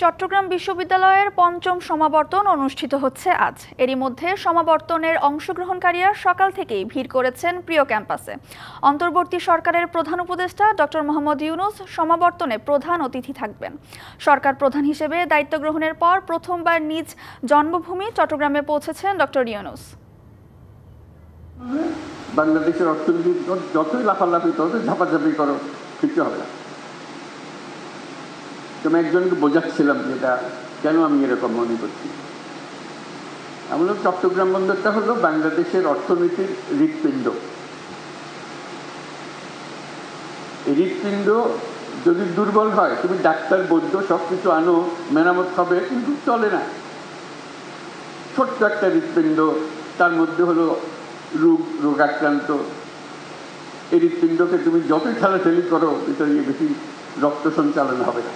চট্টগ্রাম বিশ্ববিদ্যালয়ের পঞ্চম সমাবর্তন অনুষ্ঠিত হচ্ছে আজ। এরই মধ্যে সমাবর্তনের অংশগ্রহণকারীরা সকাল থেকেই ভিড় করেছেন প্রিয় ক্যাম্পাসে। অন্তর্বর্তী সরকারের প্রধান উপদেষ্টা ডক্টর মোহাম্মদ ইউনূস সমাবর্তনে প্রধান অতিথি থাকবেন। সরকার প্রধান হিসেবে দায়িত্ব গ্রহণের পর প্রথমবার নিজ জন্মভূমি চট্টগ্রামে পৌঁছেছেন ডক্টর ইউনূস। বাংলাদেশের অর্থনীতি যতই লাফালাফি ততই ঝাপাঝাপি করো, কিছু হবে না। আমি একজনকে বোঝাচ্ছিলাম যে এটা কেন আমি এরকম মনে করছি। আমি বললাম, চট্টগ্রাম বন্দরটা হলো বাংলাদেশের অর্থনীতির হৃৎপিণ্ড। এই হৃৎপিণ্ড যদি দুর্বল হয়, তুমি ডাক্তার বৈদ্য সবকিছু আনো, মেরামত হবে, কিন্তু চলে না। ছোট্ট একটা হৃৎপিণ্ড, তার মধ্যে হলো রোগাক্রান্ত। এই হৃৎপিণ্ডকে তুমি যতই ঠেলাঠেলি করো, ভিতরে বেশি রক্ত সঞ্চালন হবে না।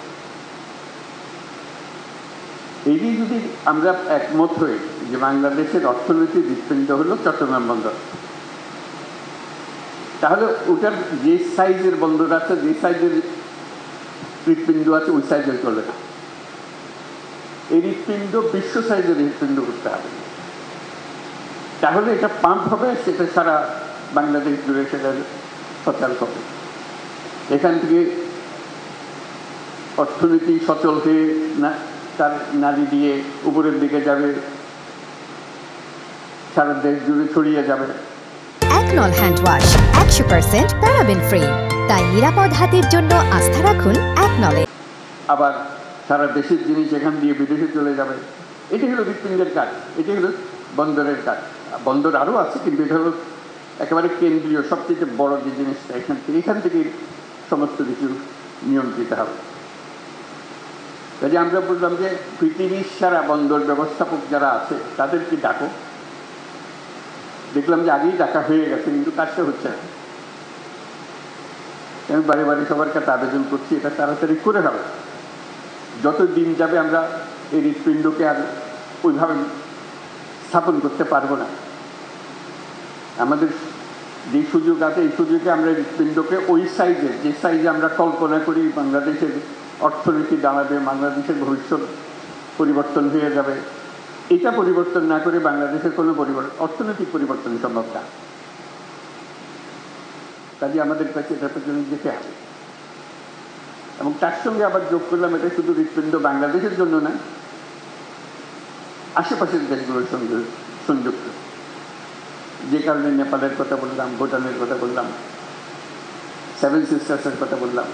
এই যদি আমরা একমত হই যে বাংলাদেশের অর্থনৈতিক হৃৎপিণ্ড হলো চট্টগ্রাম বন্দর, তাহলে ওটার যে সাইজের বন্দর আছে, যে সাইজের হৃৎপিণ্ড আছে, ওই সাইজের চলে না। এই হৃৎপিণ্ড বিশ্ব সাইজের হৃৎপিণ্ড করতে হবে, তাহলে এটা পাম্প হবে, সেটা সারা বাংলাদেশ জুড়ে সেটা সচল হবে। এখান থেকে অর্থনীতি সচল হয়ে না তার নারী দিয়ে উপরের দিকে যাবে, সারা দেশ জুড়ে ছড়িয়ে যাবে। একনল হ্যান্ড ওয়াশ 100% প্যারাবেন ফ্রি, তাই নিরাপদ হাতের জন্য আস্থা রাখুন একনলে। আবার সারা দেশের জিনিস এখান দিয়ে বিদেশে চলে যাবে। এটি হলো হৃৎপিণ্ডের কাজ, এটি হলো বন্দরের কাজ। বন্দর আরও আছে, কিন্তু এটা হলো একেবারে কেন্দ্রীয়, সবচেয়ে বড় যে জিনিসটা। এখান থেকে সমস্ত কিছু নিয়ন্ত্রিত হবে। কাজে আমরা বললাম যে পৃথিবীর সারা বন্দর ব্যবস্থাপক যারা আছে তাদেরকে ডাকো। দেখলাম যে আগেই ডাকা হয়ে গেছে, কিন্তু কাজটা হচ্ছে না। আমি বারে বারে সবার কাছে আবেদন করছি, এটা তাড়াতাড়ি করে হবে। যত দিন যাবে আমরা এই হৃৎপিণ্ডকে আর ওইভাবে স্থাপন করতে পারবো না। আমাদের যে সুযোগ আছে, এই সুযোগে আমরা হৃৎপিণ্ডকে ওই সাইজে, যে সাইজে আমরা কল্পনা করি বাংলাদেশের অর্থনীতি দাঁড়াবে, বাংলাদেশের ভবিষ্যৎ পরিবর্তন হয়ে যাবে, এটা পরিবর্তন না করে বাংলাদেশের কোনো অর্থনৈতিক পরিবর্তন সম্ভব না। কাজে আমাদের কাছে এটা পেছনে যেতে হবে। এবং তার সঙ্গে আবার যোগ করলাম, এটা শুধু হৃৎপিণ্ড বাংলাদেশের জন্য না, আশেপাশের দেশগুলোর সঙ্গে সংযুক্ত। যে কারণে নেপালের কথা বললাম, ভুটানের কথা বললাম, 7 সিস্টার্সের কথা বললাম।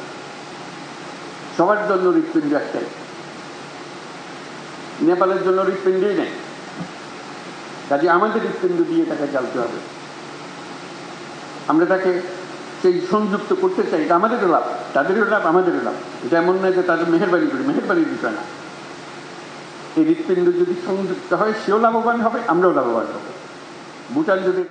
সবার জন্য হৃৎপিণ্ড একটাই, নেপালের জন্য হৃৎপিণ্ডই নেই। কাজে আমাদের হৃৎপিণ্ড দিয়ে তাকে চালতে হবে। আমরা তাকে সেই সংযুক্ত করতে চাই, এটা আমাদেরও লাভ, তাদেরও লাভ, আমাদেরও লাভ। এটা এমন নয় যে তাদের মেহেরবানি করি, মেহেরবানির বিষয় না। এই হৃৎপিণ্ড যদি সংযুক্ত হয়, সেও লাভবান হবে, আমরাও লাভবান হব। ভুটান যদি